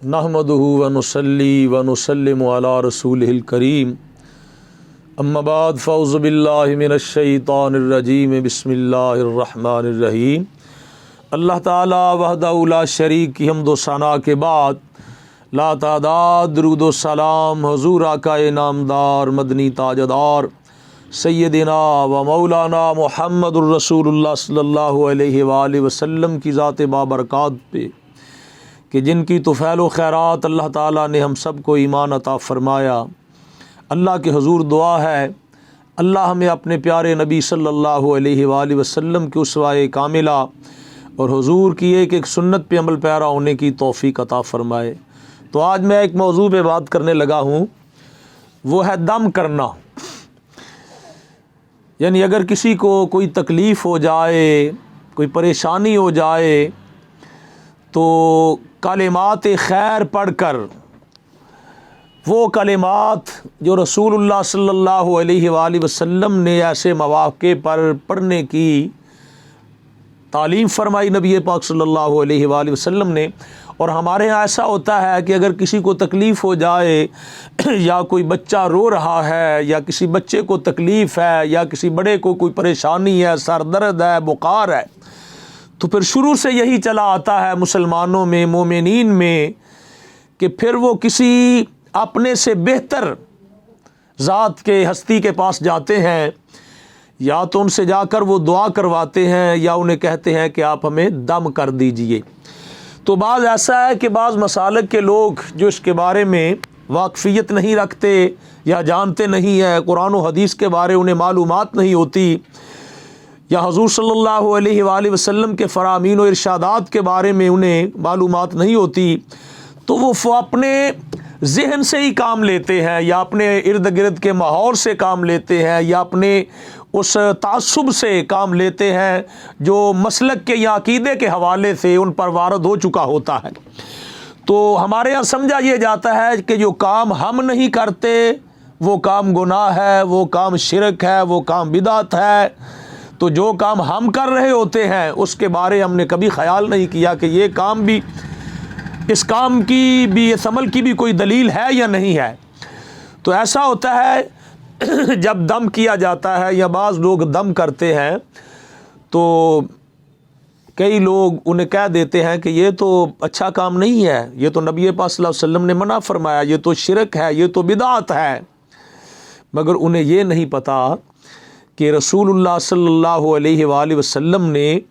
नहमदुहु व नुसल्ली व नुसल्लिमु अला रसूलिहिल करीम अम्मा बाद फ़ौज़ु बिल्लाहि मिनश शैतानिर रजीम बिस्मिल्लाहिर रहमानिर रहीम। अल्लाह ताला वहदहु ला शरीक की हम्द व सना के बाद ला तादाद दुरूद व सलाम हुज़ूर आक़ाए नामदार मदनी ताजदार सय्यदिना व मौलाना मुहम्मदुर रसूलुल्लाह सल्लल्लाहु अलैहि वालैहि वसल्लम की ज़ात बाबरकात पे कि जिनकी तुफ़ैल व खैरात अल्लाह ताला ने हम सब को ईमान अता फ़रमाया। अल्लाह के हुज़ूर दुआ है अल्लाह हमें अपने प्यारे नबी सल्लल्लाहु अलैहि वालैहि वसल्लम की उसवाए कामिला और हुज़ूर की एक सुन्नत पे अमल पैरा होने की तौफ़ीक अता फ़रमाए। तो आज मैं एक मौजू पे बात करने लगा हूँ, वो है दम करना। यानी अगर किसी को कोई तकलीफ़ हो जाए, कोई परेशानी हो जाए तो कलिमात खैर पढ़कर, वो कलिमात जो रसूलुल्लाह सल्लल्लाहु अलैहि वसल्लम ने ऐसे मौक़े पर पढ़ने की तालीम फरमाई नबी पाक सल्लल्लाहु अलैहि वसल्लम ने। और हमारे यहाँ ऐसा होता है कि अगर किसी को तकलीफ़ हो जाए या कोई बच्चा रो रहा है या किसी बच्चे को तकलीफ़ है या किसी बड़े को कोई परेशानी है, सर दर्द है, बुखार है, तो फिर शुरू से यही चला आता है मुसलमानों में, मोमिनीन में, कि फिर वो किसी अपने से बेहतर ज़ात के हस्ती के पास जाते हैं, या तो उनसे जाकर वो दुआ करवाते हैं या उन्हें कहते हैं कि आप हमें दम कर दीजिए। तो बाज़ ऐसा है कि बाज़ मसालक के लोग जो इसके बारे में वाक़फ़ियत नहीं रखते या जानते नहीं है, कुरान व हदीस के बारे उन्हें मालूमात नहीं होती, या हुज़ूर सल्लल्लाहु अलैहि वसल्लम के फ़रामीन व इरशादात के बारे में उन्हें मालूमात नहीं होती, तो वो अपने ज़हन से ही काम लेते हैं या अपने इर्द गिर्द के माहौल से काम लेते हैं या अपने उस तासुब से काम लेते हैं जो मसलक के या अक़ीदे के हवाले से उन पर वारद हो चुका होता है। तो हमारे यहाँ समझा ये जाता है कि जो काम हम नहीं करते वो काम गुनाह है, वो काम शिरक है, वो काम बिदात है। तो जो काम हम कर रहे होते हैं उसके बारे हमने कभी ख्याल नहीं किया कि ये काम भी, इस काम की भी, इस अमल की भी कोई दलील है या नहीं है। तो ऐसा होता है जब दम किया जाता है या बाज़ लोग दम करते हैं तो कई लोग उन्हें कह देते हैं कि ये तो अच्छा काम नहीं है, ये तो नबी पाक सल्लल्लाहु अलैहि वसल्लम ने मना फरमाया, ये तो शिरक है, ये तो बिदात है। मगर उन्हें ये नहीं पता कि रसूलुल्लाह सल्लल्लाहु अलैहि वसल्लम ने,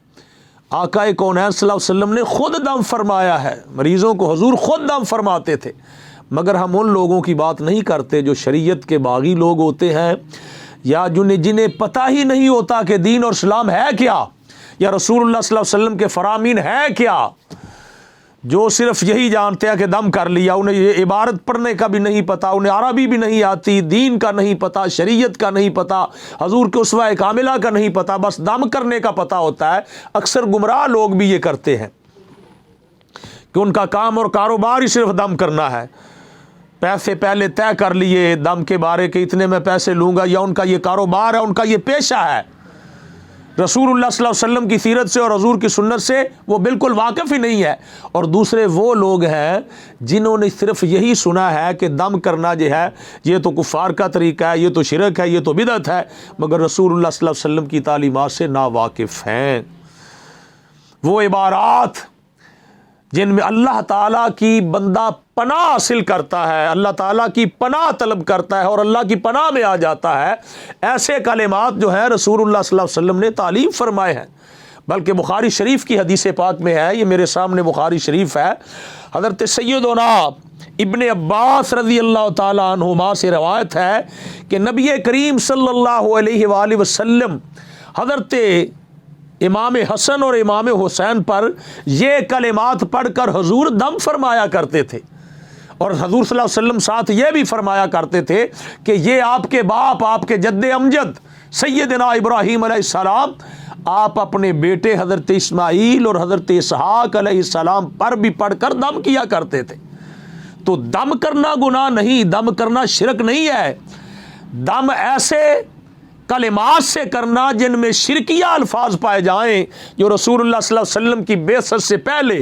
आकाए कौनैन सल्लल्लाहु अलैहि वसल्लम ने खुद दम फरमाया है। मरीज़ों को हुज़ूर खुद दम फरमाते थे। मगर हम उन लोगों की बात नहीं करते जो शरीयत के बागी लोग होते हैं या जिन्हें पता ही नहीं होता कि दीन और इस्लाम है क्या या रसूलुल्लाह सल्लल्लाहु अलैहि वसल्लम के फ़रामीन है क्या, जो सिर्फ यही जानते हैं कि दम कर लिया। उन्हें ये इबारत पढ़ने का भी नहीं पता, उन्हें अरबी भी नहीं आती, दीन का नहीं पता, शरीयत का नहीं पता, हजूर के उसवा कामिला का नहीं पता, बस दम करने का पता होता है। अक्सर गुमराह लोग भी ये करते हैं कि उनका काम और कारोबार ही सिर्फ दम करना है। पैसे पहले तय कर लिए दम के बारे के, इतने में पैसे लूँगा, या उनका ये कारोबार है, उनका ये पेशा है। रसूलुल्लाह सल्लल्लाहु अलैहि वसल्लम की सीरत से और हजूर की सुन्नत से वो बिल्कुल वाकिफ़ ही नहीं है। और दूसरे वो लोग हैं जिन्होंने सिर्फ यही सुना है कि दम करना जो है ये तो कुफ़ार का तरीका है, ये तो शिरक है, ये तो बिदअत है, मगर रसूलुल्लाह सल्लल्लाहु अलैहि वसल्लम की तालीमात से नावाकिफ़ हैं। वो इबारात जिनमें अल्लाह ताला की बंदा पनाह हासिल करता है, अल्लाह ताला की पनाह तलब करता है और अल्लाह की पनाह में आ जाता है, ऐसे कलिमात जो है रसूलुल्लाह सल्लल्लाहु अलैहि वसल्लम ने तालीम फरमाए हैं। बल्कि बुखारी शरीफ की हदीस पाक में है, ये मेरे सामने बुखारी शरीफ है, हज़रत सैयदना इब्ने अब्बास रज़ी अल्लाह ताला अन्हुमा से रवायत है कि नबी करीम सल्लल्लाहु अलैहि वसल्लम हज़रत इमाम हसन और इमाम हुसैन पर ये कलिमात पढ़कर हुजूर दम फरमाया करते थे। और हजूर सल्लल्लाहु अलैहि वसल्लम साथ ये भी फरमाया करते थे कि ये आपके बाप, आपके जद्दे अमजद सैयदना इब्राहीम अलैहिस्सलाम, आप अपने बेटे हज़रत इस्माईल और हज़रत इसहाक अलैहिस्सलाम पर भी पढ़कर दम किया करते थे। तो दम करना गुनाह नहीं, दम करना शिरक नहीं है। दम ऐसे कलिमात से करना जिनमें शिरकिया अल्फाज पाए जाएं, जो रसूलुल्लाह सल्लल्लाहु अलैहि वसल्लम की बेअसत से पहले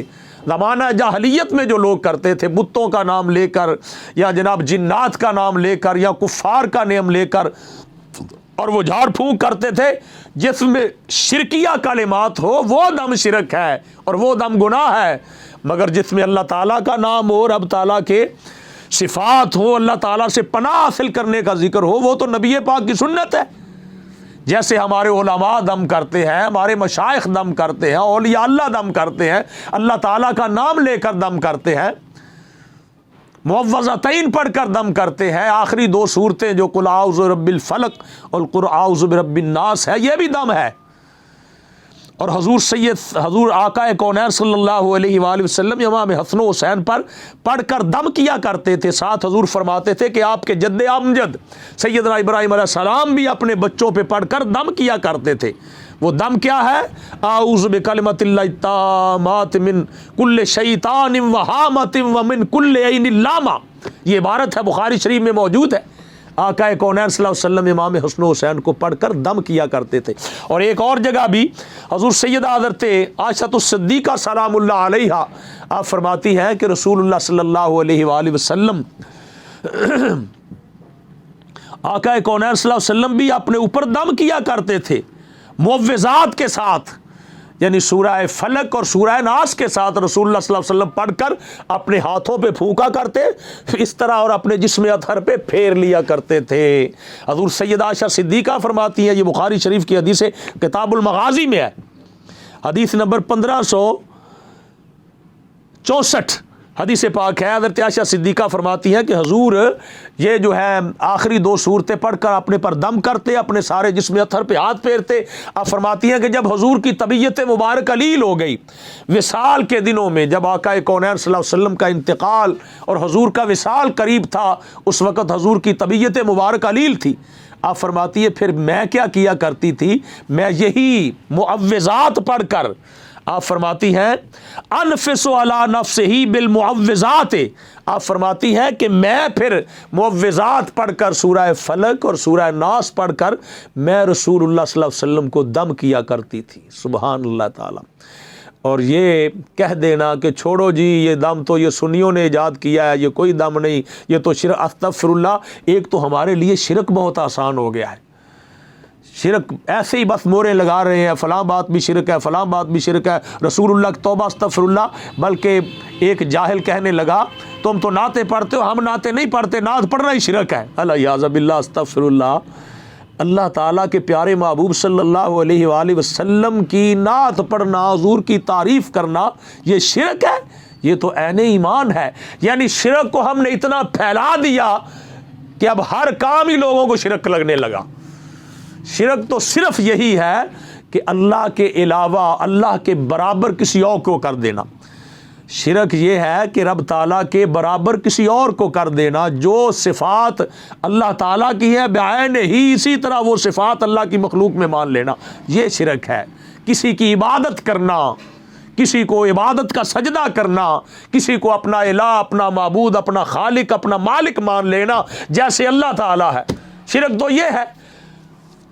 زمانہ جاہلیت میں جو لوگ کرتے تھے بتوں کا نام لے کر یا جناب جنات کا نام لے کر یا کفار کا نام لے کر اور وہ جھاڑ پھونک کرتے تھے، جس میں شرکیہ کلمات ہو وہ دم شرک ہے اور وہ دم گناہ ہے، مگر جس میں اللہ تعالیٰ کا نام ہو، رب تعالیٰ کے صفات ہو، اللہ تعالیٰ سے پناہ حاصل کرنے کا ذکر ہو، وہ تو نبی پاک کی سنت ہے۔ جیسے ہمارے علماء دم کرتے ہیں، ہمارے مشائخ دم کرتے ہیں، اولیاء اللہ دم کرتے ہیں، اللہ تعالیٰ کا نام لے کر دم کرتے ہیں، معوذتین پڑھ کر دم کرتے ہیں، آخری 2 صورتیں جو قل اعوذ برب الفلق اور قل اعوذ برب الناس ہے، یہ بھی دم ہے۔ اور حضور آقا کونین صلی اللہ علیہ وآلہ وسلم امام حسن و حسین پر پڑھ کر دم کیا کرتے تھے۔ ساتھ حضور فرماتے تھے کہ آپ کے جد امجد سیدنا ابراہیم علیہ السلام بھی اپنے بچوں پہ پڑھ کر دم کیا کرتے تھے۔ وہ دم کیا ہے؟ اعوذ بکلمۃ اللہ التامات من کل شیطان وہامۃ ومن کل عین لامہ، یہ عبارت ہے بخاری شریف میں موجود ہے۔ آقا کونین صلی اللہ علیہ وسلم امام حسن و حسین کو پڑھ کر دم کیا کرتے تھے۔ اور ایک اور جگہ بھی حضور سیدہ حضرت عائشہ الصدیقہ سلام اللہ علیہا آپ فرماتی ہیں کہ رسول اللہ صلی اللہ علیہ وآلہ وسلم آقا کونین صلی اللہ علیہ وسلم بھی اپنے اوپر دم کیا کرتے تھے معوذات کے ساتھ، یعنی سورہ فلق اور سورہ ناس کے ساتھ رسول اللہ صلی اللہ علیہ وسلم پڑھ کر اپنے ہاتھوں پہ پھونکا کرتے اس طرح اور اپنے جسم اطہر پہ پھیر لیا کرتے تھے۔ حضور سیدہ عائشہ صدیقہ فرماتی ہیں، یہ بخاری شریف کی حدیث کتاب المغازی میں ہے، حدیث نمبر 1564 حدیث پاک ہے۔ حضرت عائشہ صدیقہ فرماتی ہیں کہ حضور یہ جو ہے آخری 2 صورتیں پڑھ کر اپنے پر دم کرتے، اپنے سارے جسم اطہر پہ ہاتھ پھیرتے۔ آپ فرماتی ہیں کہ جب حضور کی طبیعت مبارک علیل ہو گئی، وصال کے دنوں میں جب آقا کونین صلی اللہ علیہ وسلم کا انتقال اور حضور کا وصال قریب تھا، اس وقت حضور کی طبیعت مبارک علیل تھی۔ آپ فرماتی ہے پھر میں کیا کیا کرتی تھی، میں یہی معوذات پڑھ کر، آپ فرماتی ہیں انفس علی نفسہ بالمعوذات، آپ فرماتی ہیں کہ میں پھر معوذات پڑھ کر سورہ فلق اور سورہ ناس پڑھ کر میں رسول اللہ صلی اللہ علیہ وسلم کو دم کیا کرتی تھی۔ سبحان اللہ تعالی۔ اور یہ کہہ دینا کہ چھوڑو جی یہ دم تو یہ سنیوں نے ایجاد کیا ہے، یہ کوئی دم نہیں، یہ تو شرک، استغفر اللہ، ایک تو ہمارے لیے شرک بہت آسان ہو گیا ہے۔ شرک ایسے ہی بس مورے لگا رہے ہیں، فلاں بات بھی شرک ہے، فلاں بات بھی شرک ہے، رسول اللہ کی توبہ استغفر اللہ۔ بلکہ ایک جاہل کہنے لگا تم تو نعتیں پڑھتے ہو، ہم نعتیں نہیں پڑھتے، نعت پڑھنا ہی شرک ہے۔ الیاذ باللہ، استغفر اللہ۔ اللہ تعالیٰ کے پیارے محبوب صلی اللہ علیہ وآلہ وسلم کی نعت پڑھنا، حضور کی تعریف کرنا، یہ شرک ہے؟ یہ تو عین ایمان ہے۔ یعنی شرک کو ہم نے اتنا پھیلا دیا کہ اب ہر کام ہی لوگوں کو شرک لگنے لگا۔ شرک تو صرف یہی ہے کہ اللہ کے علاوہ، اللہ کے برابر کسی اور کو کر دینا۔ شرک یہ ہے کہ رب تعالیٰ کے برابر کسی اور کو کر دینا۔ جو صفات اللہ تعالیٰ کی ہیں بعین ہی اسی طرح وہ صفات اللہ کی مخلوق میں مان لینا، یہ شرک ہے۔ کسی کی عبادت کرنا، کسی کو عبادت کا سجدہ کرنا، کسی کو اپنا الہ، اپنا معبود، اپنا خالق، اپنا مالک مان لینا جیسے اللہ تعالیٰ ہے، شرک تو یہ ہے۔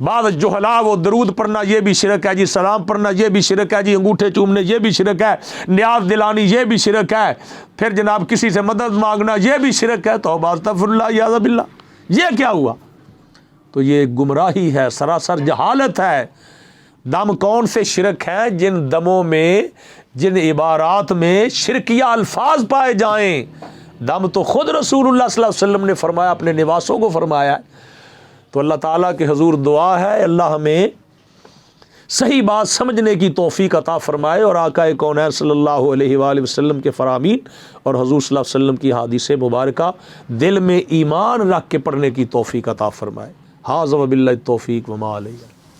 بعض جہلا وہ درود پڑھنا یہ بھی شرک ہے جی، سلام پڑھنا یہ بھی شرک ہے جی، انگوٹھے چومنے یہ بھی شرک ہے، نیاز دلانی یہ بھی شرک ہے، پھر جناب کسی سے مدد مانگنا یہ بھی شرک ہے۔ توبہ استغفر اللہ اعوذ باللہ، یہ کیا ہوا؟ تو یہ گمراہی ہے، سراسر جہالت ہے۔ دم کون سے شرک ہے؟ جن دموں میں، جن عبارات میں شرکیہ الفاظ پائے جائیں۔ دم تو خود رسول اللہ صلی اللہ علیہ وسلم نے فرمایا، اپنے نواسوں کو فرمایا ہے۔ تو اللہ تعالیٰ کے حضور دعا ہے اللہ ہمیں صحیح بات سمجھنے کی توفیق عطا فرمائے اور آقا کونین صلی اللہ علیہ وآلہ وسلم کے فرامین اور حضور صلی اللہ علیہ وسلم کی حدیث مبارکہ دل میں ایمان رکھ کے پڑھنے کی توفیق عطا فرمائے۔ ھذا وباللہ التوفیق وما علیہ۔